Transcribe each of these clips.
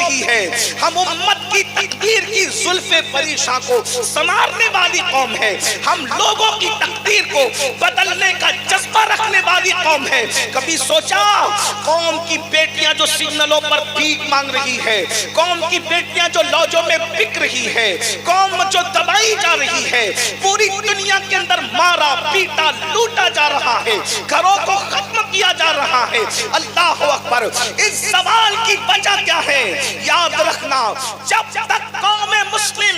रही है। हम उम्मत की तकदीर की जुल्फे परेशान को संवारने वाली कौम है। हम लोगों की तकदीर को बदलने का जज्बा रखने वाली कौम है। कभी सोचा कौम की बेटियां जो सिग्नलों पर भीख मांग रही है, कौम की बेटियां जो लॉजों में बिक रही है, कौम जो दबाई जा रही है, पूरी दुनिया के अंदर मारा पीटा लूटा जा रहा है, घरों को खत्म किया जा रहा है। अल्लाह अकबर। इस सवाल की वजह क्या है? याद रखना, जब तक कौम मुस्लिम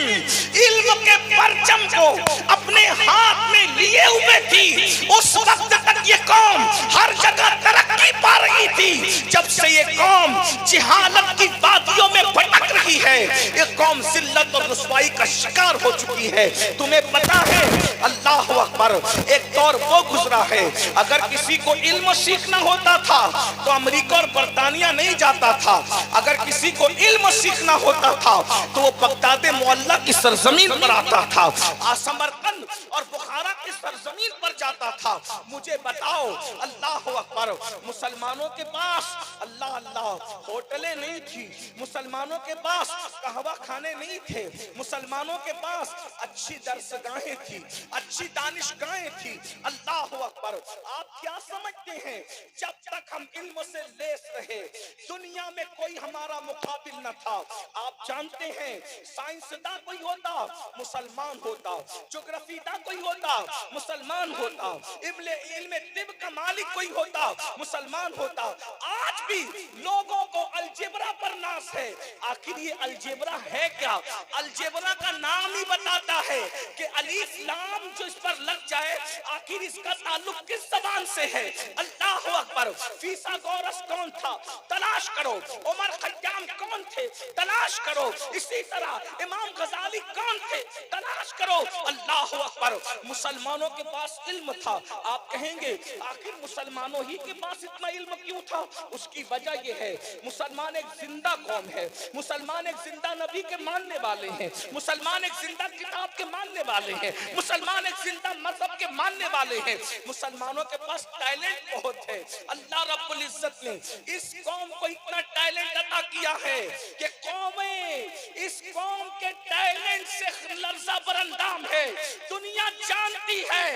इल्म के परचम को अपने हाथ में लिए हुए थी, उस वक्त तक ये कौम हर जगह तरक्की पा रही थी। जब से ये कौम जिहालत की वादियों में भटक रही है, ये कौम जिल्लत और रुसवाई का शिकार हो चुकी है। तुम्हें पता है, अल्लाह अकबर, एक दौर वो गुजरा है, अगर किसी को इल्म सीखना होता था तो अमेरिका और बरतानिया नहीं जाता था। अगर किसी को इल्म सीखना होता था तो वो बगदाद मोहल्ला की सरजमीन पर आता था, समरकंद और बुखारा की सरजमीन पर जाता था। मुझे बताओ, अल्लाह अकबर, मुसलमानों के पास अल्लाह अल्लाह होटलें नहीं थी, मुसलमानों के पास कहवा खाने नहीं थे, मुसलमानों के पास अच्छी दरसगाहें थी, अच्छी दानिशगाहें थी। अल्लाह अकबर। आप क्या समझते हैं, जब तक हम इल्म से लेस रहे दुनिया में कोई हमारा मुकाबिल न था। आप जानते हैं, साइंसदान कोई होता मुसलमान होता, ज्योग्राफीदा कोई होता मुसलमान होता, इल्म तिब का मालिक कोई होता मुसलमान होता। आज भी लोगों को अलजेब्रा पर नाज है। आखिर ये अलजेब्रा है क्या? अलजेब्रा का नाम ही बताता है कि अलीफ लाम जो इस पर लग जाए, आखिर इसका ताल्लुक किस जबान से है? अल्लाह अकबर। फिसागोरस कौन था? तलाश करो। उमर खय्याम कौन थे? तलाश करो। इसी तरह इमाम गजाली कौन थे? तलाश करो। अल्लाह अकबर। मुसलमानों के पास इल्म था। आप कहेंगे आखिर मुसलमानों ही के पास इतना इल्म क्यों था? उसकी वजह यह है, मुसलमान एक जिंदा कौम है, मुसलमान एक जिंदा नबी के मानने वाले हैं, मुसलमान एक जिंदा किताब के मानने वाले हैं, मुसलमान एक जिंदा मजहब के मानने वाले हैं। मुसलमानों के पास टैलेंट बहुत है। अल्लाह रब्बुल इज्जत ने इस कौम को इतना टैलेंट अता किया है कि कौमें इस कौम के टैलेंट से लर्जा बरंदाम है। दुनिया जानती है,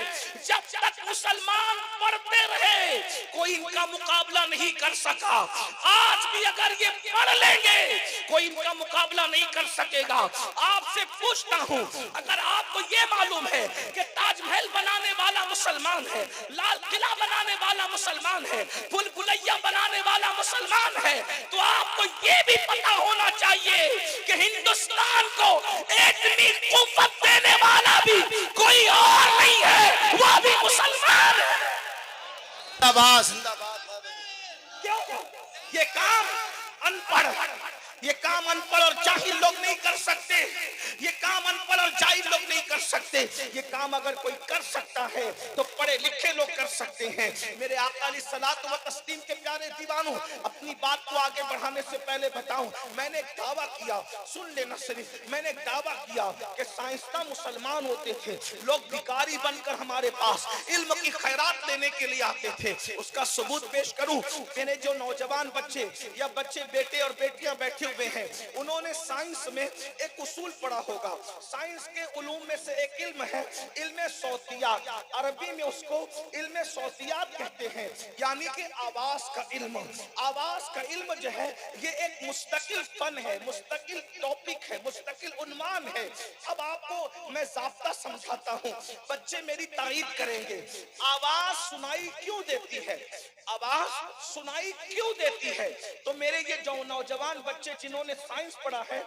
जब तक मुसलमान पढ़ते रहे कोई इनका मुकाबला नहीं कर सका। आज भी अगर ये पढ़ लेंगे कोई इनका मुकाबला नहीं कर सकेगा। आपसे पूछता हूं, अगर आपको ये मालूम है कि ताजमहल बनाने वाला मुसलमान है, लाल किला बनाने वाला मुसलमान है, भूल भुलैया बनाने वाला मुसलमान है, तो आपको ये भी पता होना चाहिए कि हिंदुस्तान को इतनी कुव्वत देने वाला भी कोई और नहीं है, वो भी मुसलमान है। क्यों? ये काम अनपढ़ और जाहिल लोग नहीं कर सकते। ये काम अनपढ़ और जाहिल लोग नहीं कर सकते। ये काम अगर कोई कर सकता है तो पढ़े लिखे लोग कर सकते हैं। मेरे आका अलैहिस्सलातु व तस्लीम के प्यारे दीवानों, अपनी बात को आगे बढ़ाने से पहले बताऊं, मैंने एक दावा किया, सुन लेना शरीफ, मैंने एक दावा किया कि साइंसदान मुसलमान होते थे, लोग भिखारी बनकर हमारे पास इल्म की खैरात लेने के लिए आते थे। उसका सबूत पेश करूं, मेरे जो नौजवान बच्चे या बच्चे बेटे और बेटियां बैठे हुए हैं, उन्होंने साइंस में एक उसूल पढ़ा होगा। साइंस के उलूम में से एक इल्म है इल्म सौतियात, अरबी में उसको इल्म सौतियात कहते हैं, यानी कि आवाज का इल्म। आवाज का इल्म जो है ये एक मुस्तकिल फन है, मुस्तकिल टॉपिक है, मुस्तकिल उन्वान है। अब आपको मैं ज़ाब्ता समझाता हूँ, बच्चे मेरी तारीफ करेंगे। आवाज सुनाई क्यों देती है? आवाज सुनाई क्यों देती है? तो मेरे ये जो नौजवान बच्चे जिन्होंने साइंस पढ़ा है,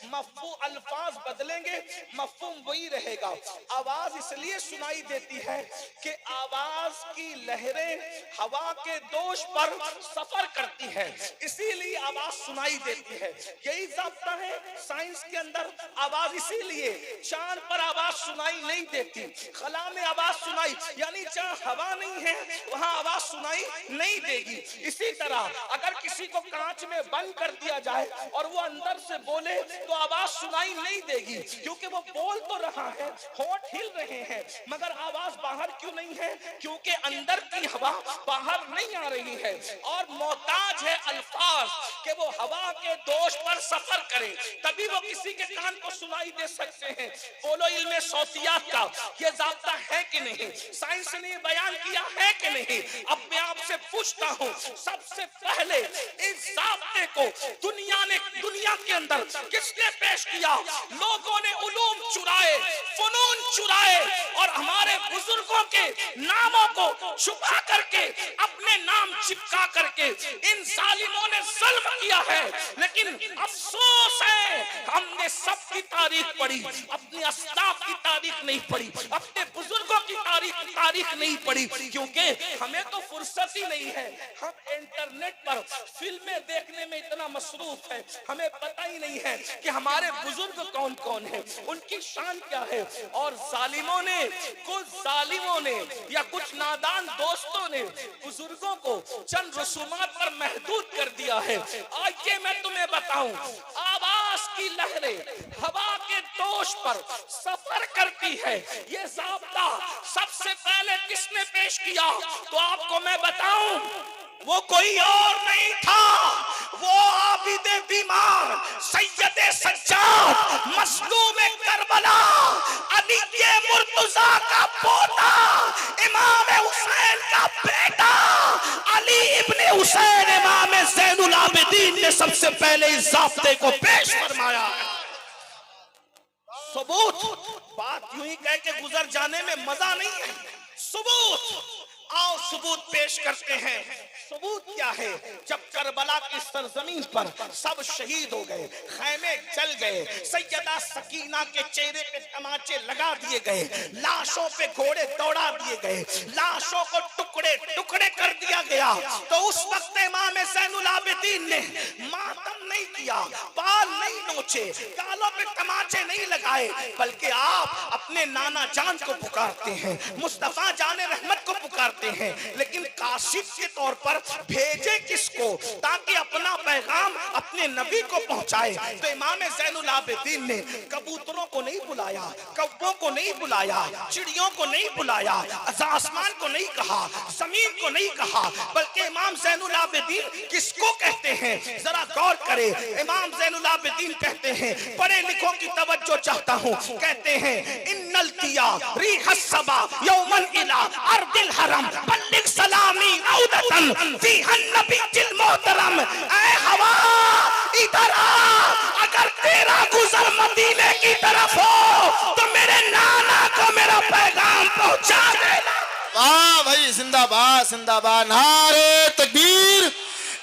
मफ़हूम अल्फाज बदलेंगे, मफ़हूम वही रहेगा। आवाज इसलिए सुनाई देती है कि आवाज की लहरें हवा के दोष पर सफर करती है, इसीलिए आवाज सुनाई देती है। यही ज़ाब्ता है साइंस के अंदर। आवाज इसीलिए चांद पर आवाज सुनाई नहीं देती, खला में आवाज सुनाई, यानी जहाँ हवा नहीं है वहां आवाज सुनाई नहीं देगी। इसी तरह अगर किसी को कांच में बंद कर दिया जाए और वो अंदर से से बोले तो आवाज सुनाई नहीं देगी, क्योंकि वो बोल तो रहा है, होंठ हिल रहे हैं, मगर आवाज बाहर क्यों नहीं है? क्योंकि अंदर की हवा बाहर नहीं आ रही है और मोहताज है अल्फाज कि वो हवा के दोष पर सफर करे, तभी वो किसी के कान को सुनाई दे सकते हैं। बोलो इल्मे सौतियात का ये जाब्ता है कि नहीं? साइंस ने बयान किया है कि नहीं? अब मैं आपसे पूछता हूं, सबसे पहले इस जाब्ते को दुनिया के अंदर किसने पेश किया? लोगों ने उलूम चुराए, फनून चुराए और हमारे बुजुर्गों के नामों को छुपा करके अपने नाम चिपका करके इन जालिमों ने जुल्म किया है। लेकिन अफसोस है, हमने सबकी तारीख पढ़ी, अपने अस्लाफ की तारीख नहीं पढ़ी, अपने बुजुर्गों की तारीख नहीं पढ़ी, क्योंकि हमें तो फुर्सत ही नहीं है। हम इंटरनेट पर फिल्में देखने में इतना मसरूफ है, हमें पता ही नहीं है कि हमारे बुजुर्ग कौन कौन है, उनकी शान क्या है। और जालिमों ने या कुछ नादान दोस्तों ने बुजुर्गों को चंद रसूमात पर महदूद कर दिया है। आइए मैं तुम्हें बताऊं, आवाज की लहरें हवा के दोष पर सफर करती है। ये ज़ाब्ता सबसे पहले किसने पेश किया? तो आपको मैं बताऊं, वो कोई और नहीं था, वो आबिदे बीमार सैयदे सज्जाद मज़लूम करबला अली के मुर्तजा का पोता इमाम हुसैन का बेटा अली इब्ने हुसैन इमाम ज़ैनुल आबिदीन ने सबसे पहले इस ज़ाब्ते को पेश फरमाया। सबूत, बात यूं ही कह के गुजर जाने में मजा नहीं है। सबूत, आओ सबूत पेश करते हैं। सबूत क्या है? जब करबला की सरजमीन पर सब शहीद हो गए, खैमे जल गए, सैयदा सकीना के चेहरे पे तमाचे लगा दिए गए, लाशों पे घोड़े दौड़ा दिए गए, लाशों को टुकड़े टुकड़े कर दिया गया, तो उस वक्त इमाम ज़ैनुल आबिदीन ने मातम नहीं किया, बाल नहीं नोचे, गालों पे तमाचे नहीं लगाए, बल्कि आप अपने नाना जान को पुकारते हैं, मुस्तफा जाने रहमत को पुकारते हैं, लेकिन काशिफ के तौर पर भेजे किसको? ताकि अपना पैगाम अपने नबी को पहुंचाए। तो इमाम ज़ैनुल आबिदीन ने कबूतरों को नहीं बुलाया, कौवों को नहीं बुलाया, चिड़ियों को नहीं बुलाया, आसमान को नहीं कहा, जमीन को नहीं कहा, बल्कि इमाम ज़ैनुल आबिदीन किसको कहते हैं? जरा गौर करे। इमाम ज़ैनुल आबिदीन कहते हैं, पढ़े लिखों की तवज्जो चाहता हूं, कहते हैं इन्नल तिया रिहस सबा यौमन इला अर्दिल हरम बल्लिग सलामी औदतन फीहन नबीजिल मोहतरम। ऐ हवा इधर आ, अगर तेरा गुजर मदीने की तरफ हो तो मेरे नाना को मेरा पैगाम पहुंचा देना। वाह भाई, जिंदाबाद जिंदाबाद, नारे तकबीर,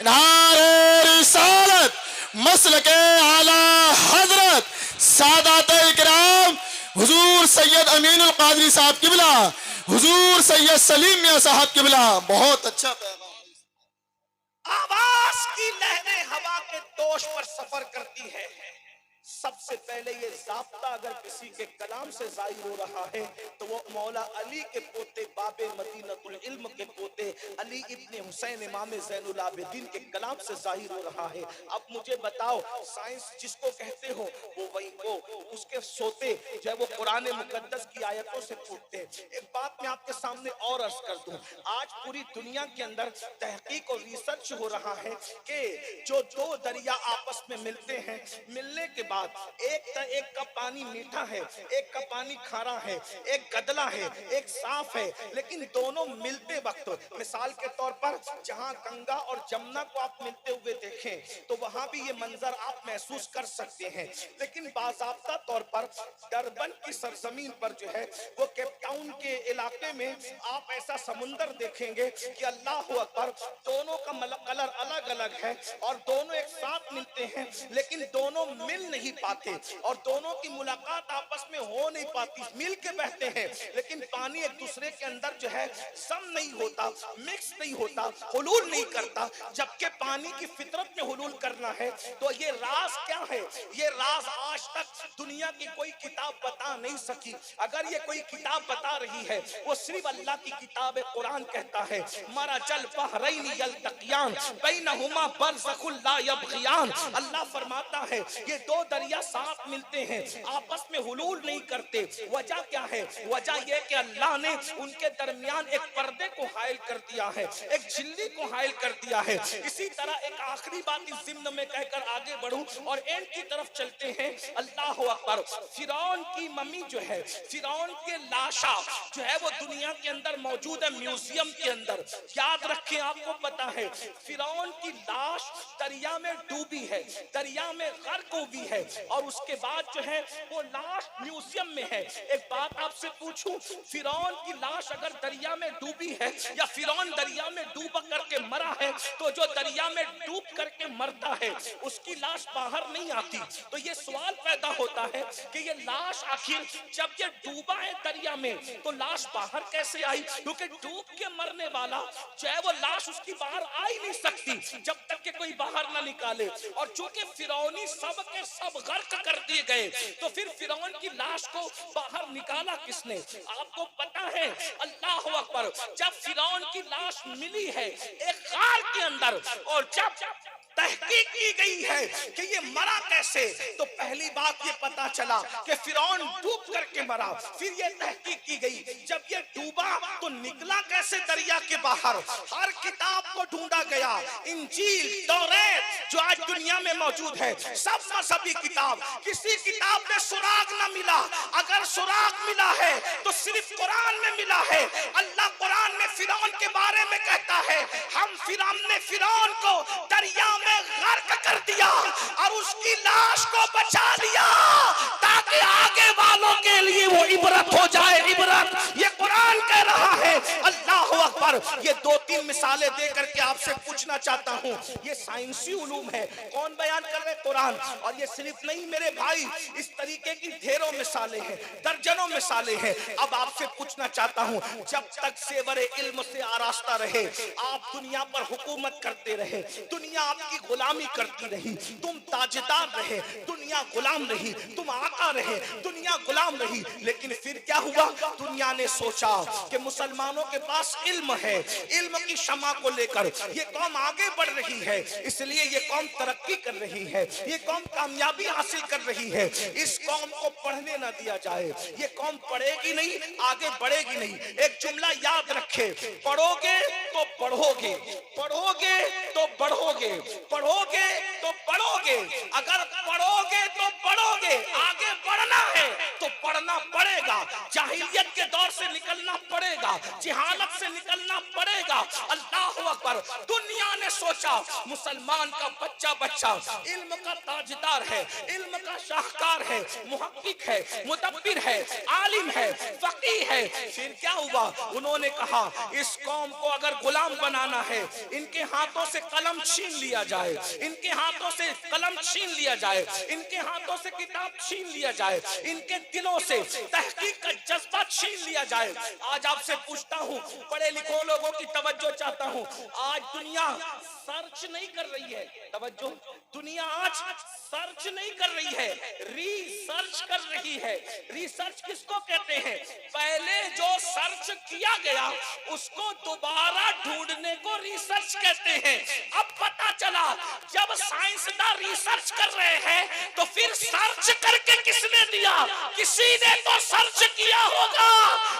नारे रिसालत, मसलके आला हजरत सादात इकराम हुजूर सैयद अमीनुल कादरी साहब किबला, हुजूर सैयद सलीम मियां साहब किबला। बहुत अच्छा पैगाम। आवाज की लहरें हवा के दोष पर सफर करती है। सबसे पहले ये ज़ाब्ता अगर किसी के कलाम से जाहिर हो रहा है तो वो मौला अली के पोते बाबे मदीनतुल इल्म के पोते अली इब्ने हुसैन इमाम ज़ैनुल आबिदीन के कलाम से जाहिर हो रहा है। अब मुझे बताओ, साइंस जिसको कहते हो वो वही को उसके सोते जो है वो कुरान मुकद्दस की आयतों से फूटते हैं। एक बात मैं आपके सामने और अर्ज कर दूं, आज पूरी दुनिया के अंदर तहकीक और रिसर्च हो रहा है कि जो दो दरिया आपस में मिलते हैं, मिलने के बाद एक का पानी मीठा है, एक का पानी खारा है, एक गदला है, एक साफ है, लेकिन दोनों मिलते वक्त, मिसाल के तौर पर जहां गंगा और जमुना को आप मिलते हुए देखें तो वहां भी ये मंजर आप महसूस कर सकते हैं। लेकिन बाज़ाब्ता तौर पर डरबन की सरजमीन पर जो है वो केप टाउन के इलाके में आप ऐसा समुंदर देखेंगे कि अल्लाह अकबर, दोनों का कलर अलग अलग है और दोनों एक साथ मिलते हैं, लेकिन दोनों मिल नहीं नहीं पाते और दोनों की मुलाकात आपस में हो नहीं पाती, मिल के बहते हैं लेकिन पानी एक दूसरे के अंदर जो है सम नहीं होता, मिक्स नहीं होता, हुलूल नहीं करता, जबकि पानी की फितरत में हुलूल करना है। तो ये राज क्या है? ये राज आज तक दुनिया की कोई किताब बता नहीं सकी। अगर ये कोई किताब बता रही है वो सिर्फ अल्लाह की किताब है। कुरान कहता है मरजल बहरैन यल्तक़ियान बैनहुमा बरज़खुल ला यबग़ियान। अल्लाह फरमाता है ये दो दरिया साथ मिलते हैं, आपस में हुलूल नहीं करते। वजह क्या है? वजह यह कि अल्लाह ने उनके दरमियान एक पर्दे को हायल कर दिया है, एक झिल्ली को हायल कर दिया है। इसी तरह एक आखिरी बात इस ज़िम्न में कहकर आगे बढ़ूं और एंड की तरफ चलते हैं। अल्लाह अकबर। फिरौन की मम्मी जो है, फिरौन के लाशा जो है वो दुनिया के अंदर मौजूद है, म्यूजियम के अंदर। याद रखें, आपको पता है फिरौन की लाश दरिया में डूबी है, दरिया में गर्क हुई है और उसके बाद जो है वो लाश म्यूजियम में है। एक बात आपसे पूछूं, फिरौन की लाश अगर दरिया में डूबी है या फिरौन दरिया में डूब करके मरा है, तो जो दरिया में डूब करके मरता है उसकी लाश बाहर नहीं आती। तो ये सवाल पैदा होता है कि ये लाश आखिर जब ये डूबा है दरिया में तो लाश बाहर कैसे आई? क्योंकि डूब के मरने वाला जो है वो लाश उसकी बाहर आ ही नहीं सकती जब तक कि कोई बाहर ना निकाले। और चूंकि फिरौनी सब के सब गर्क कर दिए गए, तो फिर फिरौन की लाश को बाहर निकाला किसने? आपको पता है, अल्लाह अकबर, जब फिरौन की लाश मिली है एक गार के अंदर और जब तहकीक की गई है कि ये मरा कैसे, तो पहली बात ये पता चला कि फिरौन डूब करके मरा। फिर ये तहकीक की गई, जब ये डूबा तो निकला कैसे दरिया के बाहर? हर किताब को ढूंढा गया, इंजील, तौरात जो आज दुनिया में मौजूद है, सब मजहबी किताब, किसी किताब में सुराग न मिला। अगर सुराग मिला है तो सिर्फ कुरान में मिला है। अल्लाह कुरान में फिरौन के बारे में कहता है हम फिरौन को दरिया में गर्क कर दिया और उसकी लाश को बचा लिया ताकि आगे वालों के लिए वो इबरत हो जाए। इबरत ये कुरान कह रहा है। अल्लाह अकबर। ये दो तीन मिसालें दे करके आपसे पूछना चाहता हूँ, ये साइंसी उलूम है, कौन बयान कर रहे? कुरान। और ये सिर्फ नहीं मेरे भाई, इस तरीके की ढेरों मिसालें हैं, दर्जनों मिसालें हैं। अब आपसे पूछना चाहता हूँ, जब तक सेवरे इल्म से आरास्ता रहे, आप दुनिया पर हुकूमत करते रहे, दुनिया आपकी गुलामी करती रही, तुम ताजदार रहे, दुनिया गुलाम रही, तुम आका रहे, दुनिया गुलाम रही। लेकिन फिर क्या हुआ? दुनिया ने सोचा कि मुसलमानों के पास इल्म है, इल्म की शमा को लेकर ये कौम आगे बढ़ रही है, इसलिए ये कौम तरक्की कर रही है, ये कौम कामयाबी हासिल कर रही है। इस कौम को पढ़ने ना दिया जाए, ये कौम पढ़ेगी नहीं, आगे बढ़ेगी नहीं। एक जुमला याद रखे, पढ़ोगे तो बढ़ोगे, पढ़ोगे तो बढ़ोगे, पढ़ोगे तो बढ़ोगे। अगर पढ़ोगे तो बढ़ोगे, आगे बढ़ना है तो पढ़ना पड़ेगा, जाहिलियत के दौर से निकलना पड़ेगा, जिहालत से निकलना पड़ेगा। अल्लाह अकबर। दुनिया ने सोचा मुसलमान का बच्चा बच्चा इल्म का ताजदार है, इल्म का शाहकार है, मुहक्किक है, मुदब्बिर है, आलिम है, फकीह है। फिर क्या हुआ? उन्होंने कहा इस कौम को अगर गुलाम बनाना है, इनके हाथों से कलम छीन लिया जाए, इनके हाथों से कलम छीन लिया जाए, इनके हाथों से किताब छीन लिया जाए, इनके दिलों से तहकीक का जज्बा छीन लिया जाए। आज आपसे पूछता हूँ, पढ़े लिखे लोगों की तवज्जो चाहता हूँ। आज दुनिया सर्च नहीं कर रही है, तवज्जो, दुनिया आज सर्च नहीं कर रही है, रिसर्च कर रही है। रिसर्च किसको कहते हैं? पहले जो सर्च किया गया उसको दोबारा ढूंढने को रिसर्च कहते हैं। अब पता चला जब साइंसदान रिसर्च कर रहे हैं तो फिर सर्च करके किसने दिया? किसी ने तो सर्च किया होगा,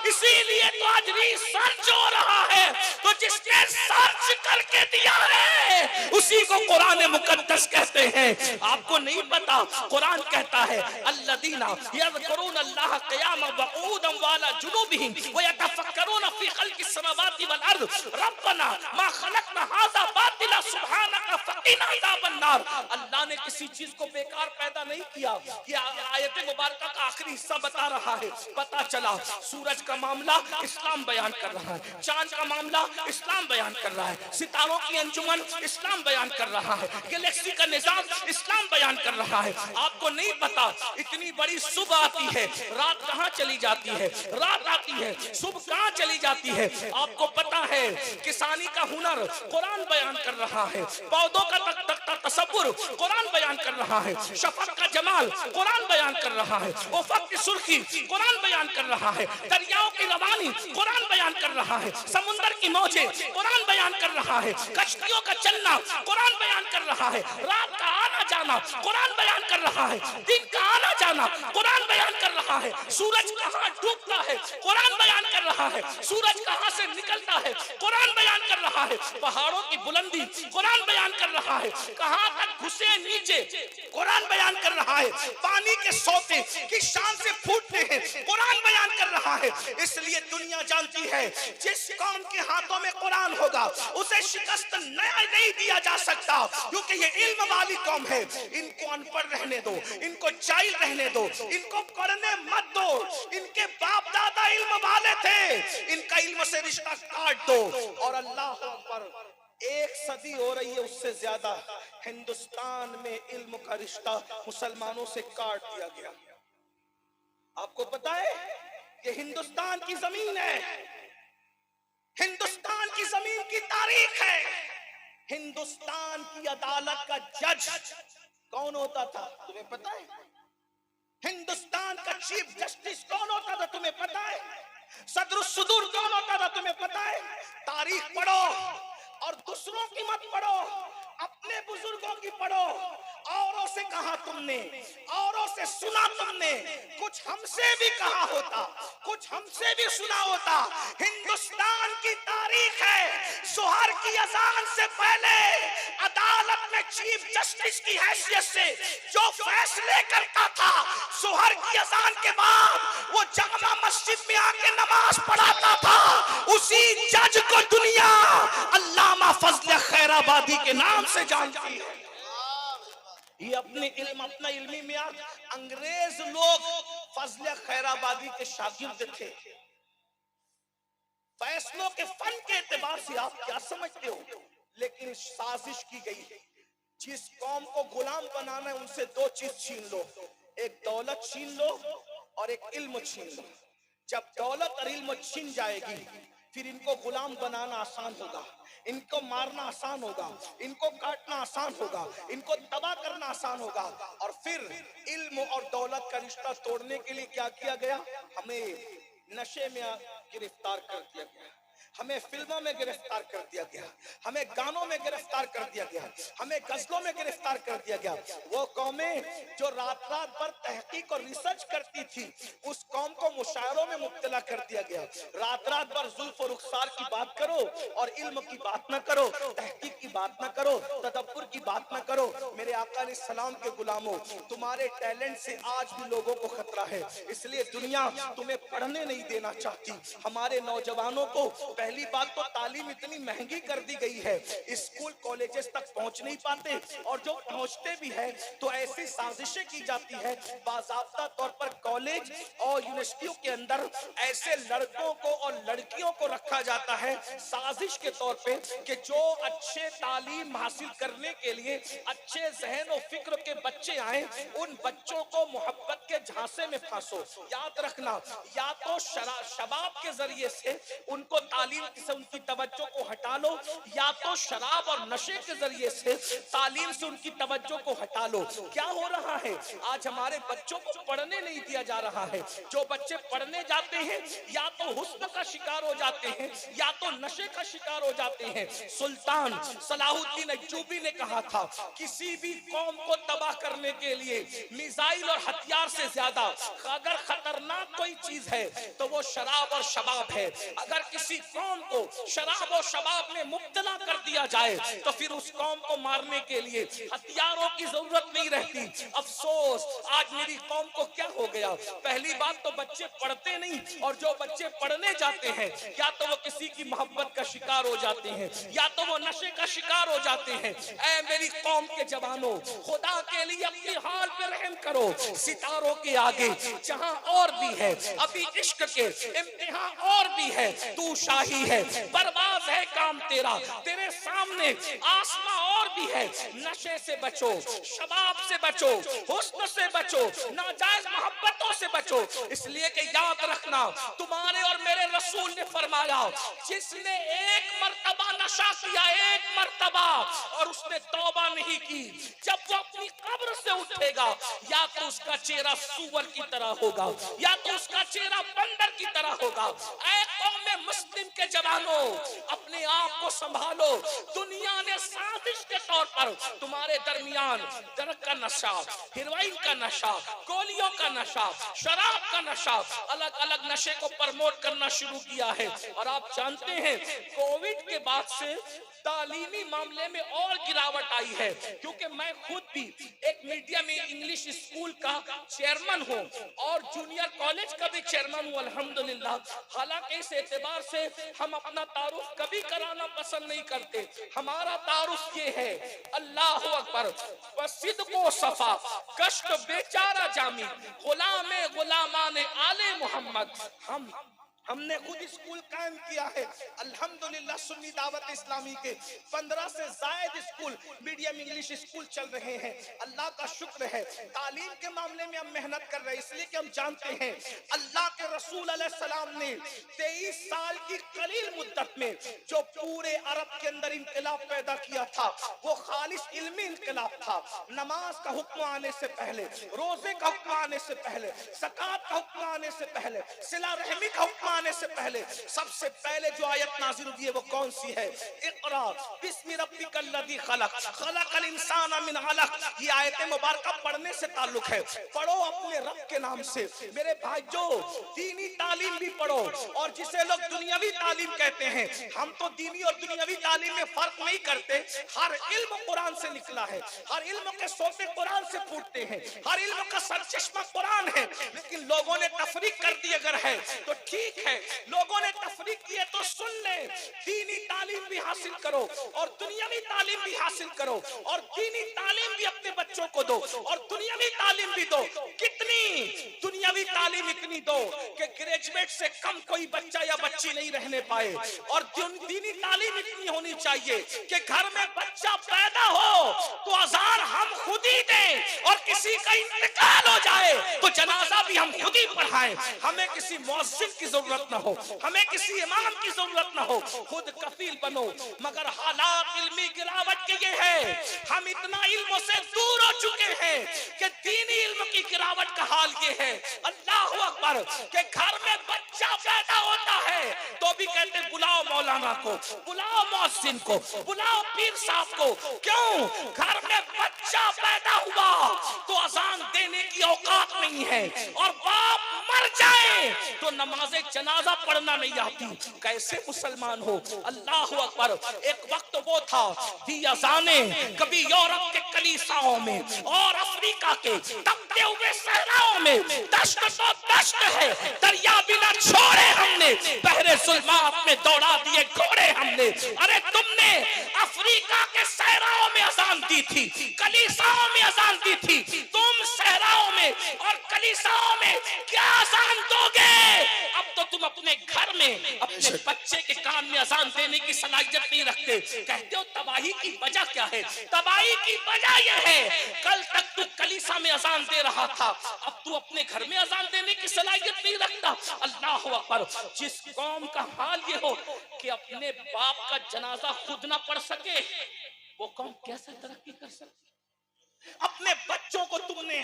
इसीलिए तो आज रिसर्च हो रहा है। तो जिसने सर्च करके दिया है उसी को कुरान मुकद्दस कहते हैं। आपको नहीं पता? कुरान कहता है अल्लज़ीना यज़कुरून अल्लाह क़ियामन व क़ुऊदन व अला जुनूबिहिम व यतफ़क्करून फ़ी ख़ल्क़िस समावाति वल अर्ज़ रब्बना मा ख़लक़ना हाज़ा बातिला सुब्हानका फ़क़िना अज़ाबन नार। अल्लाह ने किसी चीज को बेकार पैदा नहीं किया। कि आयत मुबारक का आखिरी हिस्सा बता रहा है। पता चला सूरज का मामला इस्लाम बयान कर रहा है, चांद का मामला इस्लाम बयान कर रहा है, सितारों की अंजुमन इस्लाम बयान कर रहा है, गैलेक्सी का निजाम इस्लाम बयान बयान कर रहा है। आपको नहीं पता इतनी बड़ी सुबह आती है, रात कहां चली जाती है, रात आती है, सुबह कहां चली जाती है। आपको पता है किसानी का हुनर कुरान बयान कर रहा है, पौधों का तसव्वुर कुरान बयान कर रहा है, शफक का जमाल कुरान बयान कर रहा है, उफक की सुर्खी कुरान बयान कर रहा है, दरियाओं की रवानी कुरान बयान कर रहा है, समुद्र की मौजें कुरान बयान कर रहा है, कश्तियों का चलना कुरान बयान कर रहा है, रात का आना जाना कुरान बयान कर रहा है, दिन का आना जाना कुरान बयान कर रहा है, सूरज कहां डूबता है कुरान बयान कर रहा है, सूरज कहां से निकलता है कुरान बयान कर रहा है, पहाड़ों की बुलंदी कुरान बयान कर रहा है, कहां तक घुसे नीचे कुरान बयान कर रहा है, पानी के सोते किस शान से फूटते हैं कुरान बयान कर रहा है। इसलिए दुनिया जानती है जिस कौम के हाथों में कुरान होगा उसे शिकस्त नया नहीं दिया जा सकता, क्योंकि ये इल्म वाली कौम है। इनको अनपढ़ रहने दो, इनको जाहिल रहने दो, इनको पढ़ने मत दो। इनके बाप दादा इल्म वाले थे, इनका इल्म से रिश्ता काट दो। और अल्लाह पर 1 सदी हो रही है, उससे ज्यादा हिंदुस्तान में इल्म का रिश्ता मुसलमानों से काट दिया गया। आपको पता है ये हिंदुस्तान की जमीन है, हिंदुस्तान की जमीन की तारीख है। हिंदुस्तान की अदालत का जज कौन होता था तुम्हें पता है? हिंदुस्तान का चीफ जस्टिस कौन होता था तुम्हें पता है? सदरुस सुदूर कौन होता था तुम्हें पता है? तारीख पढ़ो और दूसरों की मत पढ़ो, अपने बुजुर्गों की पढ़ो। औरों से कहा तुमने, औरों से सुना तुमने, कुछ हमसे भी कहा होता, कुछ हमसे भी सुना होता। हिंदुस्तान की तारीख है, जोहर की अजान से पहले अदालत में चीफ जस्टिस की हैसियत से जो फैसले करता था, जोहर की अजान के बाद वो जामा मस्जिद में आके नमाज पढ़ाता था। उसी जज को दुनिया अल्लामा फजल खैराबादी के नाम से जानती है। ये अपने इल्म, अपना इल्मी मियार, अंग्रेज लोग फजल खैराबादी के शागिर्द थे। फैसलों के फन के एतबार से आप क्या समझते हो? लेकिन साजिश की गई है। जिस कौम को गुलाम बनाना है उनसे 2 चीज छीन लो, एक दौलत छीन लो और एक इल्म छीन लो। जब दौलत और इल्म छीन जाएगी फिर इनको गुलाम बनाना आसान होगा, इनको मारना आसान होगा, इनको काटना आसान होगा, इनको तबाह करना आसान होगा। और फिर इल्म और दौलत का रिश्ता तोड़ने के लिए क्या किया गया? हमें नशे में गिरफ्तार कर दिया गया, हमें फिल्मों में गिरफ्तार कर दिया गया, हमें गानों में गिरफ्तार कर दिया गया, हमें गजलों में गिरफ्तार कर दिया गया। वो कौमें जो रात रात भर तहकीक और रिसर्च करती थी, उस कौम को मुशायरों में मुब्तला कर दिया गया। रात रात भर जुल्फ और रुखसार की बात करो और इल्म की बात न करो, तहकीक की बात न करो, तदब्बुर की बात न करो। मेरे आका अलैहिस्सलाम के गुलामों, तुम्हारे टैलेंट से आज भी लोगों को खतरा है, इसलिए दुनिया तुम्हें पढ़ने नहीं देना चाहती। हमारे नौजवानों को पहली बात तो तालीम इतनी महंगी कर दी गई है, स्कूल कॉलेजेस तक पहुंच नहीं पाते, और जो पहुंचते भी है तो ऐसी साजिशें की जाती है बाज़ाब्ता तौर पर कॉलेज और यूनिवर्सिटियों के अंदर ऐसे लड़कों को और लड़कियों को रखा जाता है साजिश के तौर पे कि जो अच्छे तालीम हासिल करने के लिए अच्छे जहन और फिक्र के बच्चे आए, उन बच्चों को मोहब्बत के झांसे में फांसो। याद रखना, या तो शबाब के जरिए से उनको तालीम से उनकी तवज्जो को हटा लो, या तो शराब और नशे के जरिए से तालीम से उनकी तवज्जो को हटा लो। क्या हो रहा है? आज हमारे बच्चों को पढ़ने नहीं दिया जा रहा है। जो बच्चे पढ़ने जाते हैं या तो हुस्न का शिकार हो जाते हैं या तो नशे का शिकार हो जाते हैं। सुल्तान सलाहुद्दीन अय्यूबी ने कहा था, किसी भी कौम को तबाह करने के लिए मिसाइल और हथियार से ज्यादा अगर खतरनाक कोई चीज है तो वो शराब और शबाब है। अगर किसी कौम को शराब और शबाब में मुब्तला कर दिया जाए तो फिर उस कौम को मारने के लिए हथियारों की जरूरत नहीं रहती। अफसोस, आज मेरी कौम को क्या हो गया? पहली बात तो बच्चे पढ़ते नहीं, और जो बच्चे पढ़ने जाते हैं या तो वो किसी की मोहब्बत का शिकार हो जाते हैं या तो वो नशे का शिकार हो जाते हैं। ऐ मेरी कौम के जवानों, खुदा के लिए अपनी हाल पे रहम करो। सितारों के आगे जहां और भी है अभी इश्क के इम्तिहान और भी है, तू शाही है, बर्बाद है काम तेरा, तेरे सामने आसमां और भी है, नशे से बचो, शबाब से बचो, हुस्न से बचो, नाजायज मोहब्बतों से बचो। इसलिए कि याद रखना, तुम्हारे और मेरे रसूल ने फरमाया, जिसने एक मर्तबा नशा किया, एक मर्तबा, और उसने तौबा नहीं की, जब वो अपनी कब्र से उठेगा, या तो उसका चेहरा सूअर की तरह होगा, या तो उसका चेहरा बंदर की तरह होगा। ऐ कौम मुस्लिम के जवानों, अपने आप को संभालो। दुनिया ने साजिश के तौर पर तुम्हारे दरमियान दरक का नशा, हेरोइन का नशा, गोलियों का नशा, शराब का नशा, अलग अलग नशे को प्रमोट करना शुरू किया है। और आप जानते हैं, कोविड के बाद से तालीमी मामले में और गिरावट आई है, क्योंकि मैं खुद भी एक मीडियम इंग्लिश स्कूल का चेयरमैन हूं और जूनियर कॉलेज का भी चेयरमैन हूं, अल्हम्दुलिल्लाह। हालांकि इस एतबार से हम अपना तारुफ कभी कराना पसंद नहीं करते। हमारा तारुफ ये है, अल्लाह अकबर, वसिद को सफा, कष्ट बेचारा जामी, गुलामे गुलामाने आले मोहम्मद। हमने खुद स्कूल कायम किया है, अल्हम्दुलिल्लाह। सुन्नी दावत इस्लामी के 15 से जायद स्कूल मीडियम इंग्लिश स्कूल चल रहे हैं। अल्लाह का शुक्र है, तालीम के मामले में हम मेहनत कर रहे हैं, इसलिए कि हम जानते हैं अल्लाह के रसूल अलैहिस्सलाम ने 23 साल की कलील मुद्दत में जो पूरे अरब के अंदर इंकलाब पैदा किया था, वो खालिस इल्मी इंकलाब था। नमाज का हुक्म आने से पहले, रोजे का हुक्म आने से पहले, ज़कात का हुक्म आने से पहले, सिला रहमी का हुक्म आने से पहले, सबसे पहले जो आयत नाज़िल हुई है वो कौन सी है? इक़रा बिस्मि रब्बिकल लज़ी खलक़, खलक़ल इंसाना मिन अलक़। ये आयत मुबारका पढ़ने से ताल्लुक है। पढ़ो अपने रब के नाम से। मेरे भाई, जो दीनी तालीम भी पढ़ो, और जिसे लोग दुनियावी तालीम कहते हैं, हम तो दीनी और दुनियावी तालीम में फर्क नहीं करते। हर इल्म कुरान से निकला है, हर इल्म के सोते कुरान से फूटते हैं, हर इल्म का सरचश्मा कुरान है। लेकिन लोगों ने तफरीक कर दी अगर है तो ठीक है, लोगों ने तफरीक की है तो सुन ले। दीनी तालीम भी हासिल करो और दुनियावी तालीम भी हासिल करो, और दीनी तालीम भी अपने बच्चों को दो और दुनियावी तालीम भी दो। कितनी दुनियावी तालीम इतनी दो कि ग्रेजुएट से कम कोई बच्चा या बच्ची नहीं रहने पाए, और दीनी तालीम इतनी होनी चाहिए कि घर में बच्चा पैदा हो तो अज़ान हम खुद ही दें, और किसी का इंतकाल हो जाए तो जनाजा भी हम खुद ही पढ़ाएं। हमें किसी मुअज्जिन की जरूरत न हो, हमें किसी इमाम की जरूरत न हो, खुद कफील बनो। मगर हालात इल्मी गिरावट के ये है, हम इतना इल्म से दूर हो चुके हैं कि दीनी इल्म की गिरावट का हाल ये है, अल्लाह अकबर, कि घर में बच्चा पैदा होता है तो भी कहते बुलाओ मौलाना को, बुलाओ मुअज्जिन को, बुलाओ पीर साहब को। क्यों? घर में बच्चा पैदा हुआ तो अजान देने की औकात नहीं है, और बाप मर जाए तो नमाज़े जनाजा पढ़ना नहीं आती। कैसे मुसलमान हो? अल्लाह अकबर। एक वक्त वो था, दी अज़ाने कभी यूरोप के कलीसियाओं में और अफ्रीका के तपते हुए सहराओं में, दश्त तो दश्त है, दरिया भी न छोड़े हमने, बहरे जुल्मात में दौड़ा दिए घोड़े हमने। अरे तुमने अफ्रीका के सहराओं में अज़ान दी थी, कलीसियाओं में अज़ान दी थी, तुम सहराओं में और कलीसियाओं में क्या अज़ान दोगे? अब तो तुम अपने घर में अपने बच्चे के कान में अज़ान देने की सलाहियत नहीं रखते। कहते हो तबाही की वजह क्या है? तबाही की वजह यह है, कल तक तू कलीसिया में अज़ान दे रहा था, अब तू अपने घर में अज़ान देने की सलाहियत नहीं रखता। अल्लाह अकबर। जिस कौम का हाल ये हो कि अपने बाप का जनाजा खुद ना पढ़ सके, वो कौम कैसे तरक्की कर सकती? अपने बच्चों को तुमने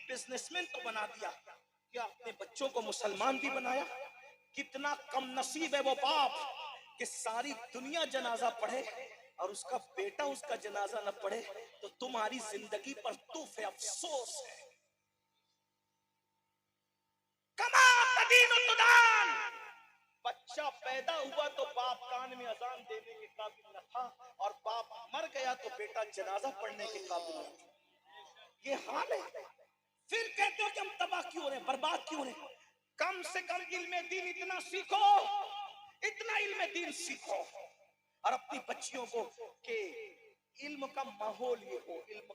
बिजनेसमैन तो बना दिया, क्या अपने बच्चों को मुसलमान भी बनाया? कितना कम नसीब है वो बाप कि सारी दुनिया जनाजा पढ़े और उसका बेटा उसका जनाजा न पढ़े, तो तुम्हारी जिंदगी पर तूफ़े अफसोस है। कमा तदीन तुदान। बच्चा पैदा हुआ तो बाप कान में अजान देने के काबिल न था, और बाप मर गया तो बेटा जनाजा पढ़ने के काबिल न था। ये हाल है। फिर कहते हो कि हम तबाह क्यों हो रहे, बर्बाद क्यों हो रहे? कम से कम इल्मे दीन इतना सीखो, इतना इल्मे दीन सीखो, और अपनी बच्चियों को के इल्म का माहौल ये हो, इल्म